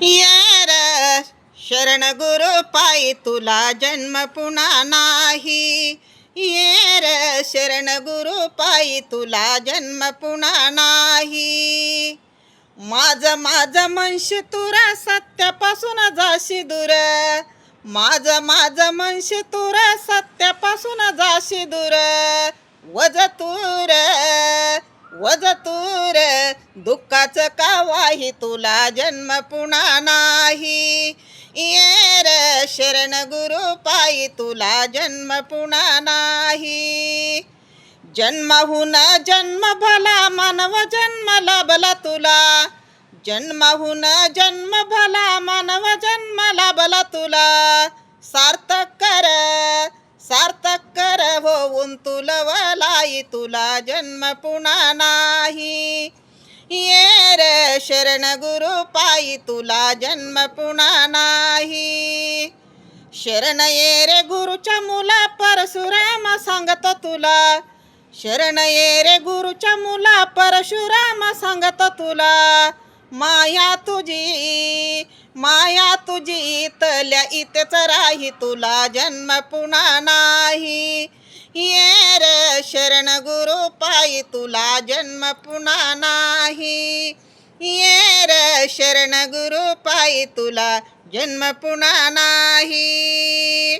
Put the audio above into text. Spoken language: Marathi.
ये र शरण गुरु पायी तुला जन्म पुन्हा नाही. ये र शरण गुरु पायी तुला जन्म पुन्हा नाही. माझ माझ मनशी तुरा सत्यापासून जाशी दूर. माझ मनशी तुरा सत्यापासून जाशी दूर. वज तूर दुःखाचं का वाही तुला जन्म पुन्हा नाही. ये र शरण गुरु पायी तुला जन्म पुन्हा नाही. जन्माहून जन्म भला मानव जन्म लाभला तुला. जन्माहून जन्म भला मानव जन्म लाभला तुला. सार्थक कर होऊन तुलवलाई तुला जन्म पुन्हा नाही. ये रे शरण गुरु पायी तुला जन्म पुन्हा नाही. शरण ये रे गुरुच्या मुला परशुराम सांगतो तुला. शरण ये रे गुरुच्या मुला परशुराम सांगतो तुला. माया तुझी इथल्या इथेच राही तुला जन्म पुन्हा नाही. ये रे शरण गुरु पायी तुला जन्म पुन्हा नाही. ये रे शरण गुरु पायी तुला जन्म पुन्हा नाही.